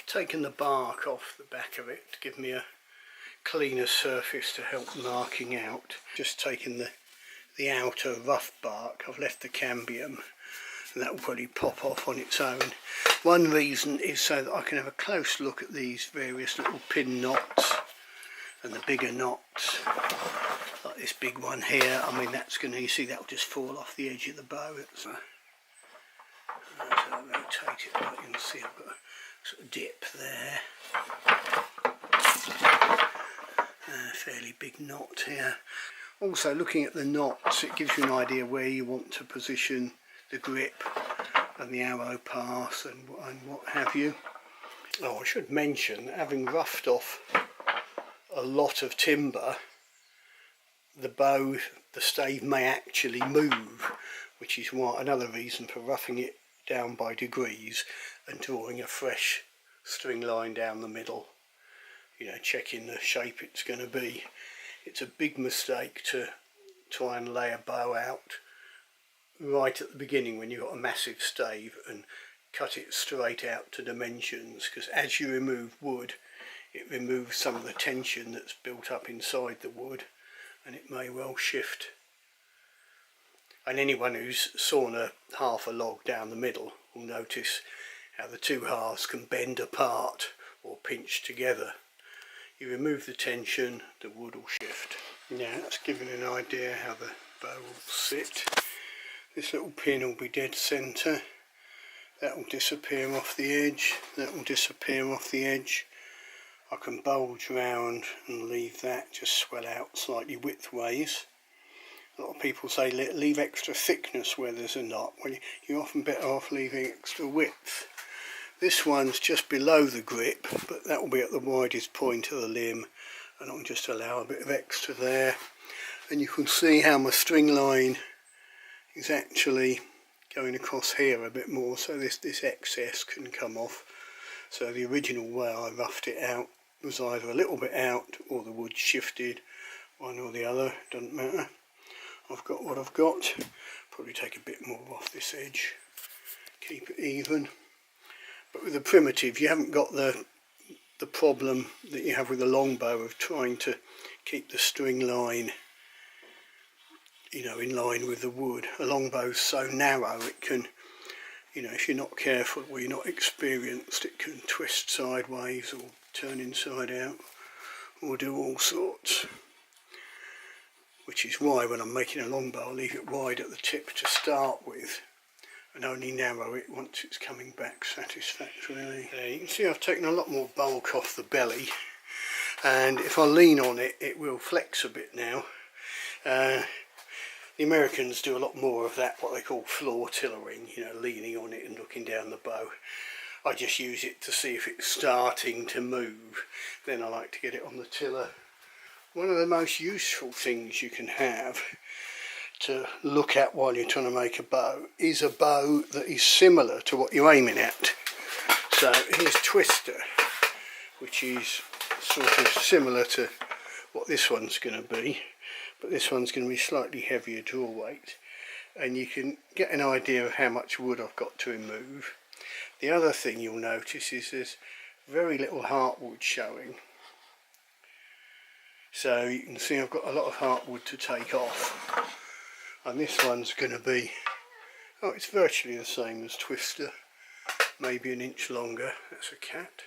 taken the bark off the back of it to give me a cleaner surface to help marking out. Just taken the outer rough bark. I've left the cambium, and that will probably pop off on its own. One reason is so that I can have a close look at these various little pin knots and the bigger knots, like this big one here. I mean, that's going to, you see, that will just fall off the edge of the bow. So I'll rotate it, like you can see I've got a sort of dip there. Fairly big knot here. Also, looking at the knots, it gives you an idea where you want to position the grip and the arrow path and what have you. Oh, I should mention, having roughed off a lot of timber, the bow, the stave may actually move, which is why another reason for roughing it down by degrees and drawing a fresh string line down the middle, you know, checking the shape it's going to be. It's a big mistake to try and lay a bow out right at the beginning when you've got a massive stave and cut it straight out to dimensions, because as you remove wood, it removes some of the tension that's built up inside the wood, and it may well shift. And anyone who's sawn half a log down the middle will notice how the two halves can bend apart or pinch together. You remove the tension, the wood will shift. Now that's giving an idea how the bow will sit. This little pin will be dead centre. That will disappear off the edge. That will disappear off the edge. I can bulge round and leave that just swell out slightly widthways. A lot of people say leave extra thickness where there's a knot. Well, you're often better off leaving extra width. This one's just below the grip, but that will be at the widest point of the limb, and I'll just allow a bit of extra there. And you can see how my string line is actually going across here a bit more, so this excess can come off. So the original way I roughed it out was either a little bit out or the wood shifted, one or the other, doesn't matter. I've got what I've got. Probably take a bit more off this edge, keep it even. But with the primitive, you haven't got the problem that you have with the longbow of trying to keep the string line, you know, in line with the wood. A longbow's so narrow it can, you know, if you're not careful or you're not experienced, it can twist sideways or turn inside out or do all sorts. Which is why when I'm making a longbow, I leave it wide at the tip to start with, and only narrow it once it's coming back satisfactorily. There you can see I've taken a lot more bulk off the belly, and if I lean on it, it will flex a bit now. The Americans do a lot more of that, what they call floor tillering, you know, leaning on it and looking down the bow. I just use it to see if it's starting to move, then I like to get it on the tiller. One of the most useful things you can have to look at while you're trying to make a bow is a bow that is similar to what you're aiming at. So here's Twister, which is sort of similar to what this one's going to be, but this one's going to be slightly heavier draw weight, and you can get an idea of how much wood I've got to remove. The other thing you'll notice is there's very little heartwood showing. So you can see I've got a lot of heartwood to take off, and this one's going to be, oh, it's virtually the same as Twister, maybe an inch longer. That's a cat.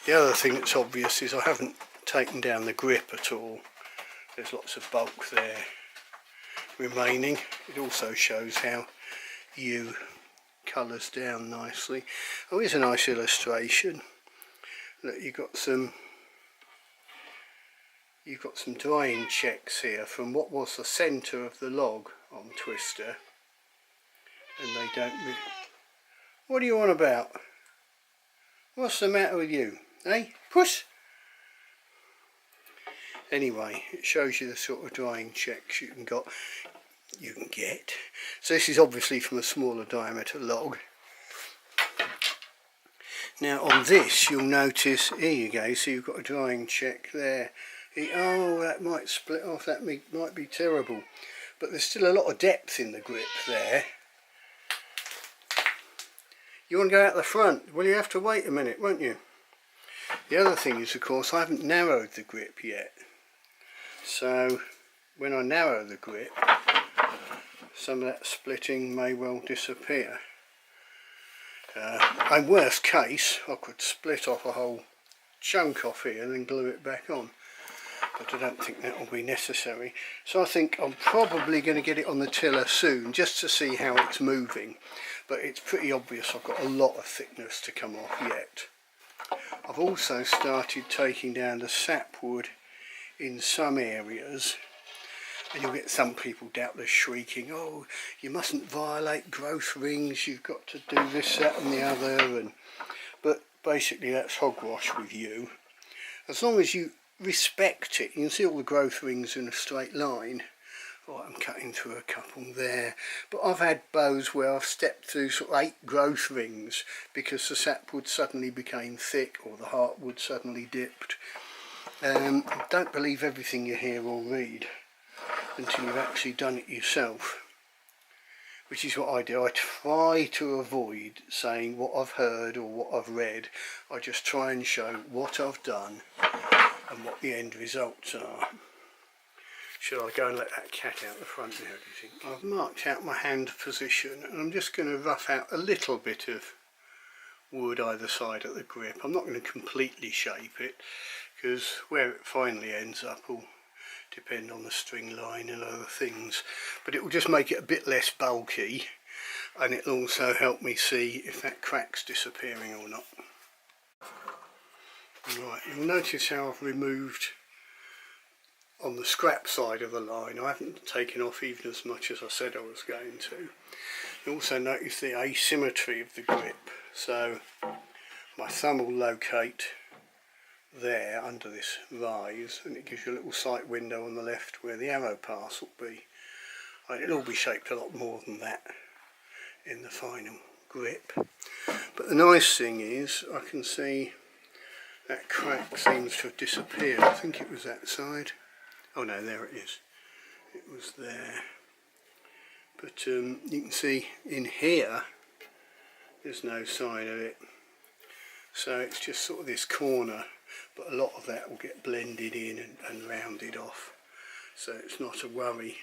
The other thing that's obvious is I haven't taken down the grip at all. There's lots of bulk there remaining. It also shows how Yew colours down nicely. Oh, here's a nice illustration. Look, you've got some drying checks here from what was the centre of the log on Twister, and they don't really... What are you on about? What's the matter with you? Eh? Puss? Anyway, it shows you the sort of drying checks you can get. So this is obviously from a smaller diameter log. Now on this you'll notice, here you go, so you've got a drying check there. Oh, that might split off, that might be terrible, but there's still a lot of depth in the grip there. You want to go out the front? Well, you have to wait a minute, won't you? The other thing is, of course, I haven't narrowed the grip yet. So when I narrow the grip, some of that splitting may well disappear. In worst case, I could split off a whole chunk off here and then glue it back on. But I don't think that will be necessary. So I think I'm probably going to get it on the tiller soon, just to see how it's moving. But it's pretty obvious I've got a lot of thickness to come off yet. I've also started taking down the sapwood in some areas, and you'll get some people doubtless shrieking, oh, you mustn't violate growth rings, you've got to do this, that and the other. But basically that's hogwash with yew. As long as you respect it, you can see all the growth rings in a straight line. Oh, I'm cutting through a couple there, but I've had bows where I've stepped through sort of 8 growth rings because the sapwood suddenly became thick or the heartwood suddenly dipped. Don't believe everything you hear or read until you've actually done it yourself, which is what I do. I try to avoid saying what I've heard or what I've read. I just try and show what I've done and what the end results are. Should I go and let that cat out the front now, do you think? I've marked out my hand position and I'm just going to rough out a little bit of wood either side of the grip. I'm not going to completely shape it because where it finally ends up will depend on the string line and other things, but it will just make it a bit less bulky, and it'll also help me see if that crack's disappearing or not. Right, you'll notice how I've removed on the scrap side of the line. I haven't taken off even as much as I said I was going to. You also notice the asymmetry of the grip, so my thumb will locate there under this rise, and it gives you a little sight window on the left where the arrow pass will be. It'll all be shaped a lot more than that in the final grip. But the nice thing is I can see that crack seems to have disappeared. I think it was that side. Oh no, there it is. It was there. But you can see in here there's no sign of it. So it's just sort of this corner, but a lot of that will get blended in and rounded off. So it's not a worry.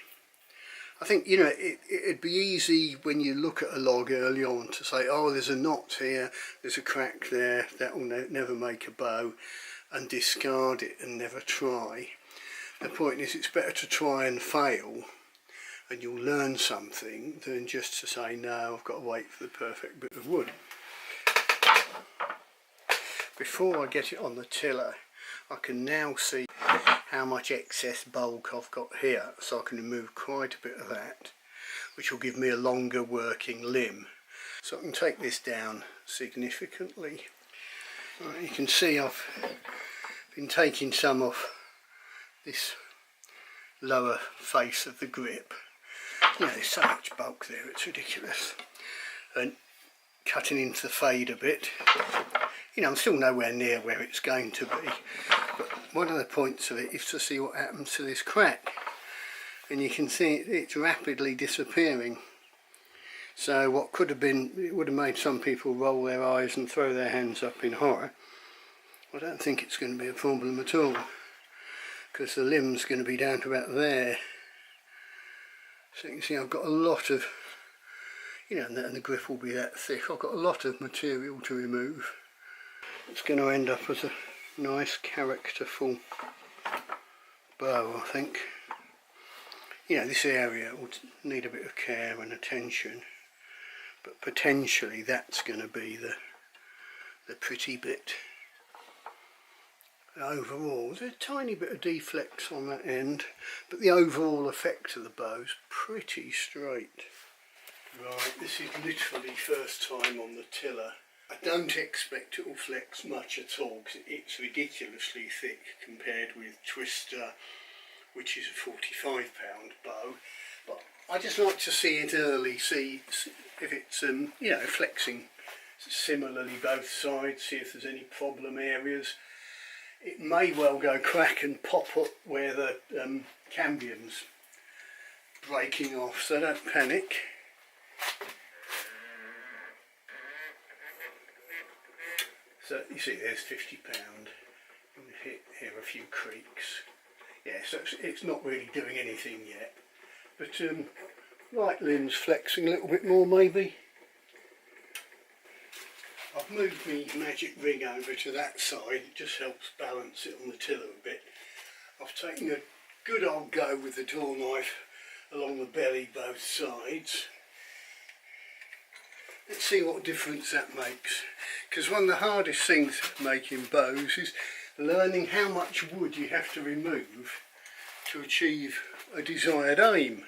I think, you know, it'd be easy when you look at a log early on to say, oh, there's a knot here, there's a crack there, that will never make a bow, and discard it and never try. The point is, it's better to try and fail and you'll learn something than just to say, no, I've got to wait for the perfect bit of wood. Before I get it on the tiller, I can now see how much excess bulk I've got here, so I can remove quite a bit of that, which will give me a longer working limb. So I can take this down significantly. Right, you can see I've been taking some off this lower face of the grip. You know, there's so much bulk there, it's ridiculous. And cutting into the fade a bit. You know, I'm still nowhere near where it's going to be, but one of the points of it is to see what happens to this crack, and you can see it's rapidly disappearing. So what could have been, it would have made some people roll their eyes and throw their hands up in horror. I don't think it's going to be a problem at all, because the limb's going to be down to about there. So you can see I've got a lot of, you know, and the grip will be that thick. I've got a lot of material to remove. It's going to end up as a nice characterful bow, I think. You know, this area will need a bit of care and attention, but potentially that's going to be the pretty bit. Overall, there's a tiny bit of deflects on that end, but the overall effect of the bow is pretty straight. Right, this is literally first time on the tiller. I don't expect it will flex much at all because it's ridiculously thick compared with Twister, which is a 45 pound bow. But I just like to see it early, see if it's you know, flexing similarly both sides, see if there's any problem areas. It may well go crack and pop up where the cambion's breaking off, so don't panic. So you see there's £50. Hit here a few creaks. Yeah, so it's not really doing anything yet. But right limb's flexing a little bit more maybe. I've moved my magic ring over to that side, it just helps balance it on the tiller a bit. I've taken a good old go with the draw knife along the belly both sides. Let's see what difference that makes, because one of the hardest things making bows is learning how much wood you have to remove to achieve a desired aim.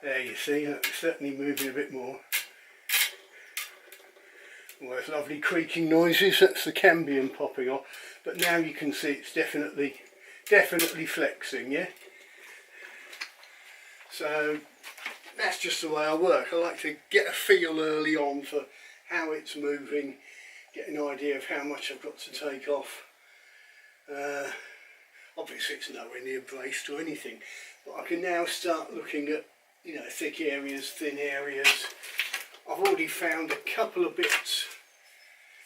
There you see, that's certainly moving a bit more. Well, there's lovely creaking noises, that's the cambium popping off, but now you can see it's definitely flexing, yeah? So that's just the way I work. I like to get a feel early on for how it's moving, get an idea of how much I've got to take off. Obviously it's nowhere near braced or anything, but I can now start looking at, you know, thick areas, thin areas. I've already found a couple of bits.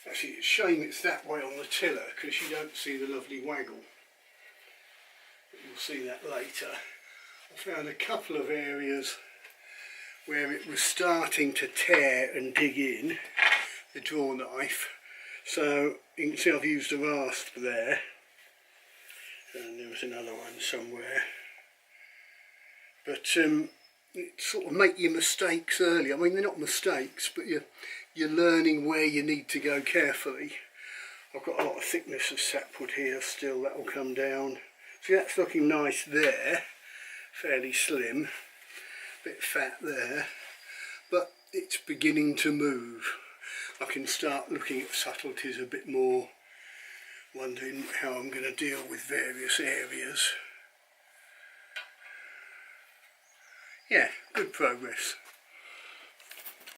Actually, it's a shame it's that way on the tiller because you don't see the lovely waggle. But you'll see that later. I found a couple of areas where it was starting to tear and dig in, the draw knife. So you can see I've used a rasp there. And there was another one somewhere. But it sort of make your mistakes early. I mean, they're not mistakes, but you're learning where you need to go carefully. I've got a lot of thickness of sapwood here still, that will come down. See, that's looking nice there, fairly slim, bit fat there, but it's beginning to move. I can start looking at subtleties a bit more, wondering how I'm going to deal with various areas. Yeah, good progress.